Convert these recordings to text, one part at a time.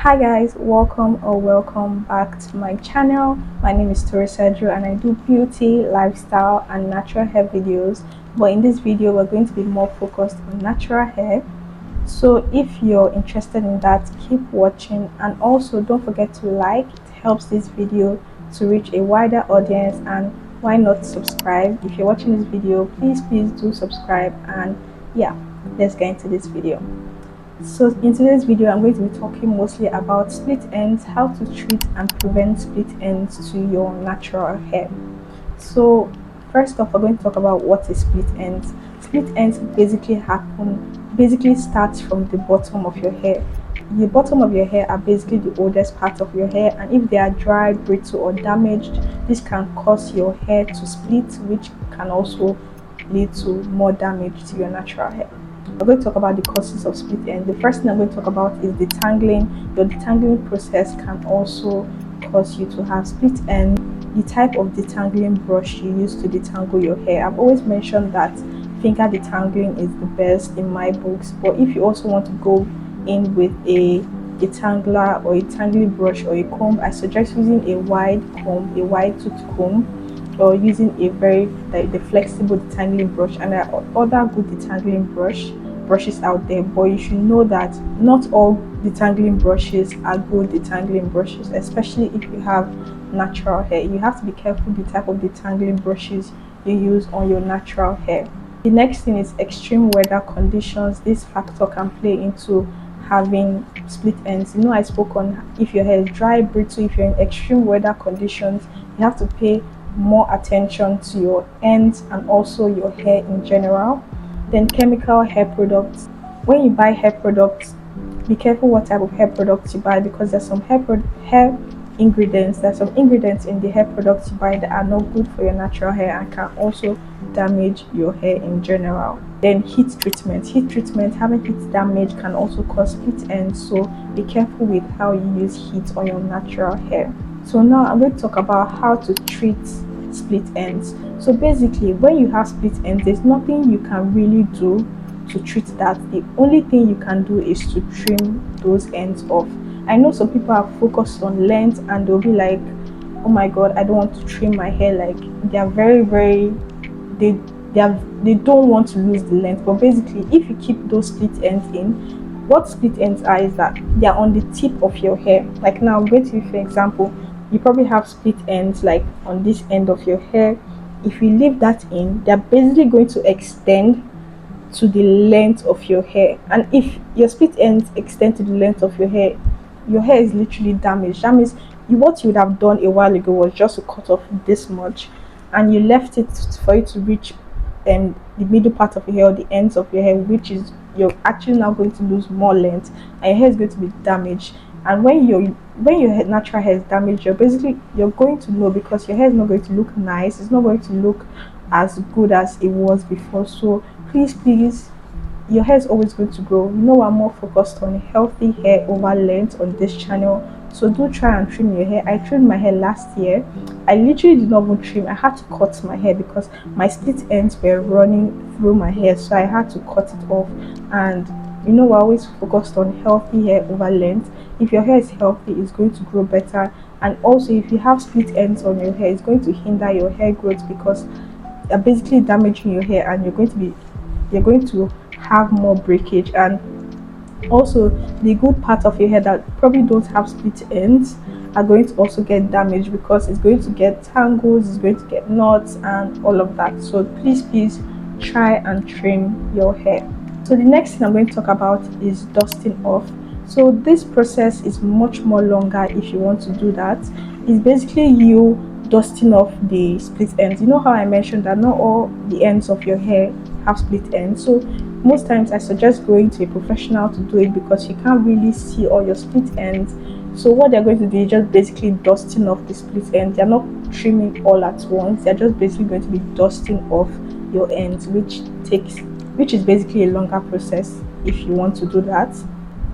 Hi guys, welcome back to my channel. My name is Toriiseju and I do beauty, lifestyle and natural hair videos. But in this video we're going to be more focused on natural hair. So if you're interested in that, keep watching, and also don't forget to like. It helps this video to reach a wider audience, and why not subscribe? If you're watching this video, please do subscribe. And yeah, let's get into this video. So in today's video I'm going to be talking mostly about split ends, how to treat and prevent split ends to your natural hair. So first off, we're going to talk about what is split ends. Split ends basically starts from the bottom of your hair. The bottom of your hair are basically the oldest part of your hair, and if they are dry, brittle or damaged, this can cause your hair to split, which can also lead to more damage to your natural hair. We're going to talk about the causes of split ends. The first thing I'm going to talk about is detangling. Your detangling process can also cause you to have split ends. The type of detangling brush you use to detangle your hair. I've always mentioned that finger detangling is the best in my books, but if you also want to go in with a detangler or a tangling brush or a comb, I suggest using a wide comb, a wide tooth comb, or using a the flexible detangling brush. And there are other good detangling brushes out there, but you should know that not all detangling brushes are good detangling brushes, especially if you have natural hair. You have to be careful the type of detangling brushes you use on your natural hair. The next thing is extreme weather conditions. This factor can play into having split ends. You know, I spoke on if your hair is dry, brittle. If you're in extreme weather conditions, you have to pay more attention to your ends and also your hair in general. Then chemical hair products. When you buy hair products, be careful what type of hair products you buy, because there's some hair ingredients in the hair products you buy that are not good for your natural hair and can also damage your hair in general. Then heat treatment, having heat damage can also cause split ends, so be careful with how you use heat on your natural hair. So now I'm going to talk about how to treat split ends. So basically, when you have split ends, there's nothing you can really do to treat that. The only thing you can do is to trim those ends off. I know some people are focused on length and they'll be like, oh my god, I don't want to trim my hair. Like they are they don't want to lose the length. But basically, if you keep those split ends in, what split ends are is that they are on the tip of your hair. Like now I'm going to give you an example. You probably have split ends like on this end of your hair. If you leave that in, they're basically going to extend to the length of your hair. And if your split ends extend to the length of your hair is literally damaged. That means what you would have done a while ago was just to cut off this much, and you left it for it to reach the middle part of your hair or the ends of your hair, which is you're actually now going to lose more length and your hair is going to be damaged. And when your natural hair is damaged, you're going to know, because your hair is not going to look nice, it's not going to look as good as it was before. So please, your hair is always going to grow. You know, I'm more focused on healthy hair over length on this channel, so do try and trim your hair. I trimmed my hair last year. I literally did not even trim, I had to cut my hair because my split ends were running through my hair, so I had to cut it off. And you know, we're always focused on healthy hair over length. If your hair is healthy, it's going to grow better. And also, if you have split ends on your hair, it's going to hinder your hair growth, because you're basically damaging your hair, and you're going to have more breakage. And also, the good part of your hair that probably don't have split ends are going to also get damaged, because it's going to get tangles, it's going to get knots and all of that. So please try and trim your hair. So the next thing I'm going to talk about is dusting off. So this process is much more longer if you want to do that. It's basically you dusting off the split ends. You know how I mentioned that not all the ends of your hair have split ends, so most times I suggest going to a professional to do it, because you can't really see all your split ends. So what they're going to do is just basically dusting off the split ends. They're not trimming all at once, they're just basically going to be dusting off your ends, which is basically a longer process if you want to do that.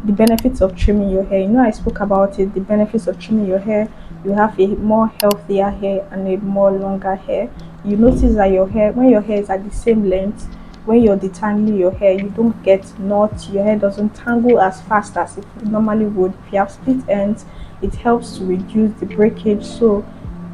The benefits of trimming your hair, you know, I spoke about it. The benefits of trimming your hair: you have a more healthier hair and a more longer hair. You notice that when your hair is at the same length, when you're detangling your hair, you don't get knots, your hair doesn't tangle as fast as it normally would. If you have split ends, it helps to reduce the breakage. So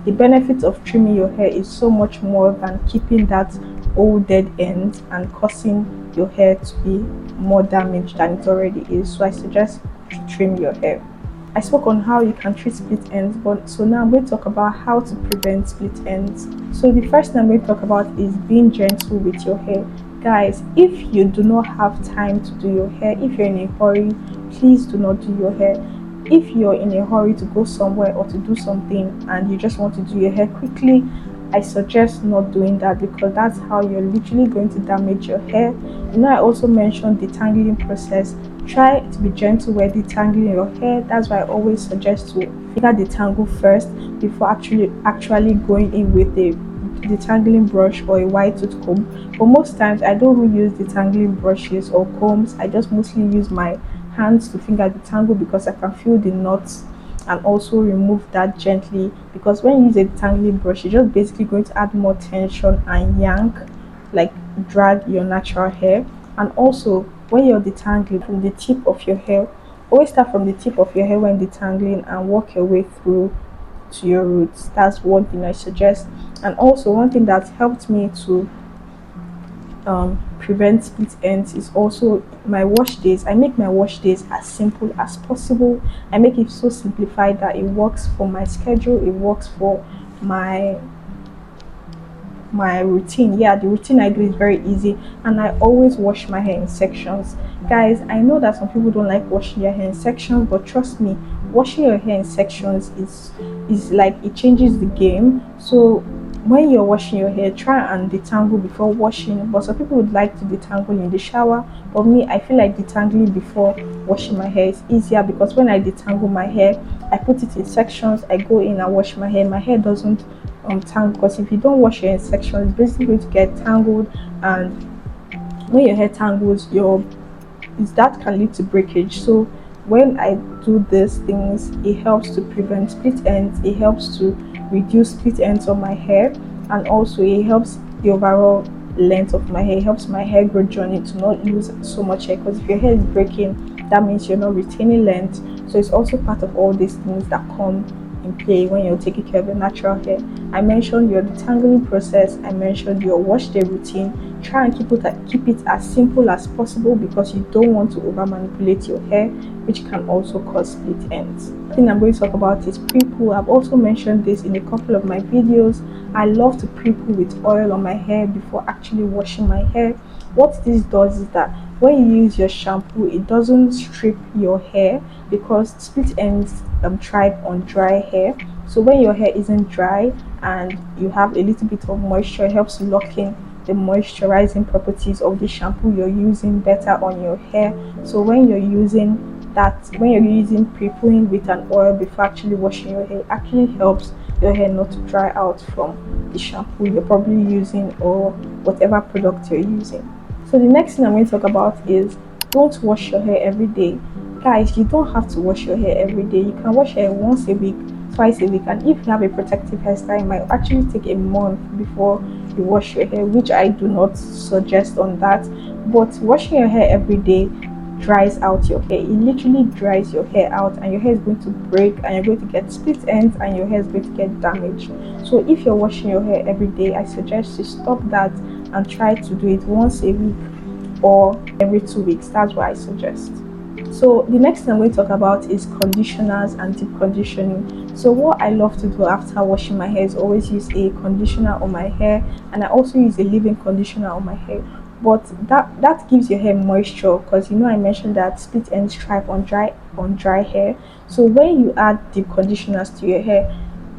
the benefit of trimming your hair is so much more than keeping that old dead end and causing your hair to be more damaged than it already is. So I suggest to trim your hair. I spoke on how you can treat split ends, but so now I'm going to talk about how to prevent split ends. So the first thing I'm going to talk about is being gentle with your hair. Guys, if you do not have time to do your hair, if you're in a hurry, please do not do your hair. If you're in a hurry to go somewhere or to do something and you just want to do your hair quickly, I suggest not doing that, because that's how you're literally going to damage your hair. I also mentioned the detangling process. Try to be gentle when detangling your hair. That's why I always suggest to finger detangle first before actually going in with a detangling brush or a wide tooth comb. But most times I don't really use detangling brushes or combs. I just mostly use my hands to finger detangle, because I can feel the knots and also remove that gently, because when you use a detangling brush, you're just basically going to add more tension and yank, like drag your natural hair. And also when you're detangling from the tip of your hair, always start from the tip of your hair when detangling and work your way through to your roots. That's one thing I suggest. And also one thing that helped me to prevent split ends is also my wash days. I make my wash days as simple as possible. I make it so simplified that it works for my schedule, it works for my routine. Yeah, the routine I do is very easy, and I always wash my hair in sections. Guys, I know that some people don't like washing their hair in sections, but trust me, washing your hair in sections is like, it changes the game. So when you're washing your hair, try and detangle before washing. But some people would like to detangle in the shower, but me, I feel like detangling before washing my hair is easier, because when I detangle my hair, I put it in sections, I go in and wash my hair doesn't tangle. Because if you don't wash your hair in sections, it's basically going to get tangled, and when your hair tangles, your is that can lead to breakage. So when I do these things, it helps to prevent split ends, it helps to reduce split ends on my hair, and also it helps the overall length of my hair. It helps my hair grow journey to not lose so much hair, because if your hair is breaking, that means you're not retaining length. So it's also part of all these things that come in play when you're taking care of your natural hair. I mentioned your detangling process, I mentioned your wash day routine. Try and keep it as simple as possible, because you don't want to over manipulate your hair, which can also cause split ends. The thing I'm going to talk about is pre-poo. I've also mentioned this in a couple of my videos. I love to pre-poo with oil on my hair before actually washing my hair. What this does is that when you use your shampoo, it doesn't strip your hair, because split ends thrive on dry hair. So when your hair isn't dry and you have a little bit of moisture, it helps lock in the moisturizing properties of the shampoo you're using better on your hair. So when you're using pre-pooing with an oil before actually washing your hair, it actually helps your hair not to dry out from the shampoo you're probably using or whatever product you're using. So the next thing I'm going to talk about is, don't wash your hair every day. Guys, you don't have to wash your hair every day. You can wash your hair once a week, twice a week, and if you have a protective hairstyle, it might actually take a month before you wash your hair, which I do not suggest on that. But washing your hair every day dries out your hair. It literally dries your hair out, and your hair is going to break, and you're going to get split ends, and your hair is going to get damaged. So if you're washing your hair every day, I suggest you stop that and try to do it once a week or every 2 weeks. That's what I suggest. So the next thing I'm going to talk about is conditioners and deep conditioning. So what I love to do after washing my hair is always use a conditioner on my hair, and I also use a leave-in conditioner on my hair. But that gives your hair moisture, because I mentioned that split ends thrive on dry hair. So when you add deep conditioners to your hair,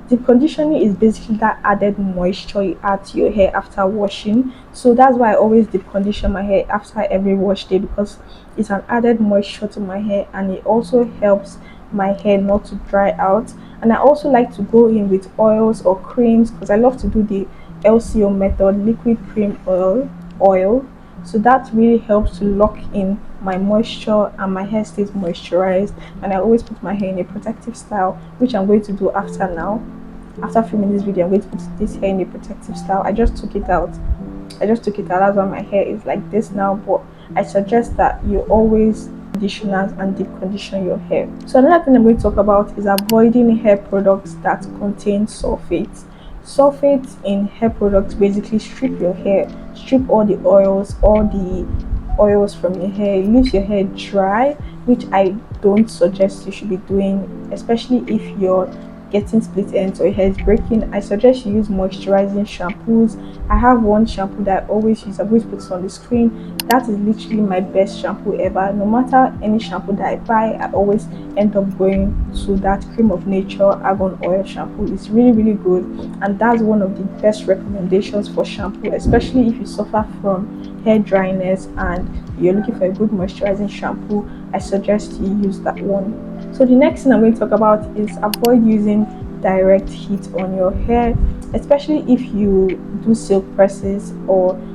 deep conditioning is basically that added moisture you add to your hair after washing. So that's why I always deep condition my hair after every wash day, because it's an added moisture to my hair, and it also helps my hair not to dry out. And I also like to go in with oils or creams, because I love to do the LCO method, liquid cream oil. So that really helps to lock in my moisture, and my hair stays moisturized. And I always put my hair in a protective style, which I'm going to do after filming this video. I'm going to put this hair in a protective style. I just took it out I just took it out. That's why my hair is like this now. But I suggest that you always conditioners and deep condition your hair. So another thing I'm going to talk about is avoiding hair products that contain sulfates. Sulfates in hair products basically strip your hair, strip all the oils from your hair. It leaves your hair dry, which I don't suggest you should be doing, especially if you're getting split ends or your hair is breaking. I suggest you use moisturizing shampoos. I have one shampoo that I always use. I always put it on the screen. That is literally my best shampoo ever. No matter any shampoo that I buy, I always end up going to that Cream of Nature argan oil shampoo. It's really good, and that's one of the best recommendations for shampoo, especially if you suffer from hair dryness and you're looking for a good moisturizing shampoo. I suggest you use that one. So the next thing I'm going to talk about is avoid using direct heat on your hair, especially if you do silk presses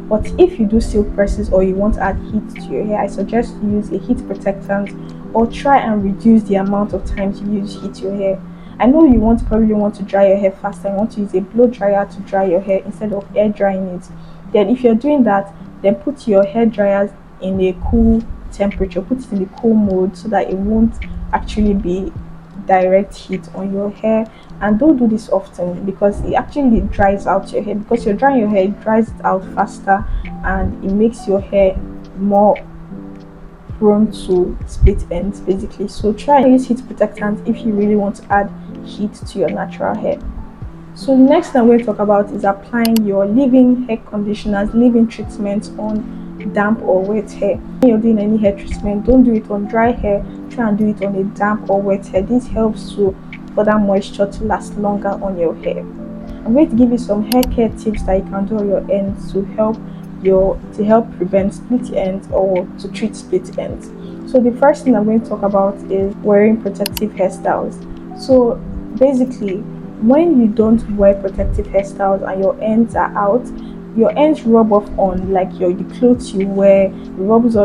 but if you do silk presses or you want to add heat to your hair, I suggest you use a heat protectant or try and reduce the amount of times you use heat to your hair. I know you probably want to dry your hair faster. You want to use a blow dryer to dry your hair instead of air drying it. Then if you're doing that, then put your hair dryers in a cool temperature, put it in the cool mode so that it won't actually be direct heat on your hair. And don't do this often because it actually dries out your hair. Because you're drying your hair, it dries it out faster and it makes your hair more prone to split ends basically. So try and use heat protectant if you really want to add heat to your natural hair. So the next thing I'm going to talk about is applying your leave-in hair conditioners, leave-in treatments on damp or wet hair. When you're doing any hair treatment, don't do it on dry hair. Try and do it on a damp or wet hair. This helps for that moisture to last longer on your hair. I'm going to give you some hair care tips that you can do on your ends to help prevent split ends or to treat split ends. So the first thing I'm going to talk about is wearing protective hairstyles. So basically, when you don't wear protective hairstyles and your ends are out, your ends rub off on like the clothes you wear, it rubs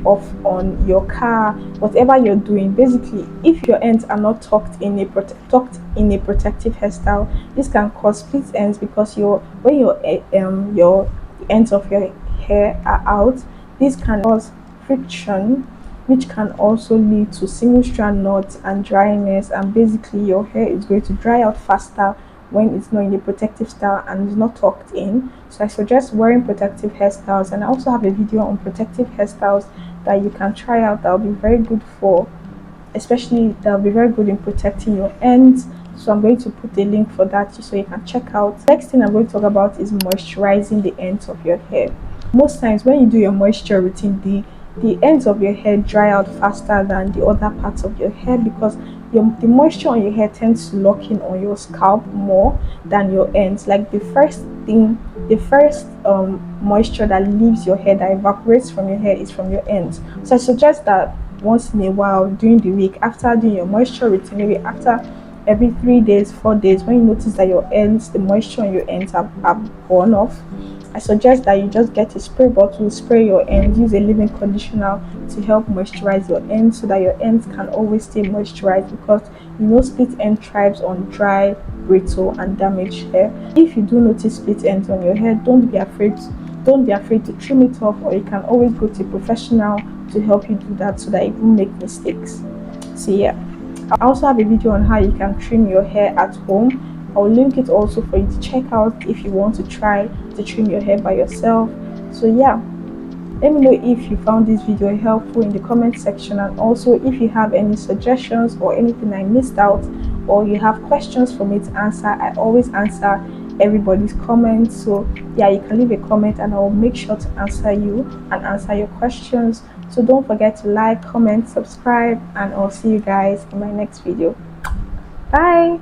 off on your car, whatever you're doing. Basically, if your ends are not tucked in a protective hairstyle, this can cause split ends because when your ends of your hair are out, this can cause friction, which can also lead to single strand knots and dryness, and basically your hair is going to dry out faster when it's not in a protective style and it's not tucked in. So I suggest wearing protective hairstyles, and I also have a video on protective hairstyles that you can try out. That will be very good in protecting your ends. So I'm going to put a link for that so you can check out. Next thing I'm going to talk about is moisturizing the ends of your hair. Most times when you do your moisture routine, the ends of your hair dry out faster than the other parts of your hair because the moisture on your hair tends to lock in on your scalp more than your ends. Like the first moisture that leaves your hair, that evaporates from your hair, is from your ends. So I suggest that once in a while during the week, after doing your moisture routine, maybe after every 3 days, 4 days, when you notice that the moisture on your ends have gone off, I suggest that you just get a spray bottle, spray your ends, use a leave-in conditioner to help moisturize your ends so that your ends can always stay moisturized, because split end thrives on dry, brittle and damaged hair. If you do notice split ends on your hair, don't be afraid to trim it off, or you can always go to a professional to help you do that so that you won't make mistakes. So yeah, I also have a video on how you can trim your hair at home. I'll link it also for you to check out if you want to try to trim your hair by yourself. So yeah, let me know if you found this video helpful in the comment section, and also if you have any suggestions or anything I missed out, or you have questions for me to answer. I always answer everybody's comments, so yeah, you can leave a comment and I'll make sure to answer you and answer your questions. So don't forget to like, comment, subscribe, and I'll see you guys in my next video. Bye.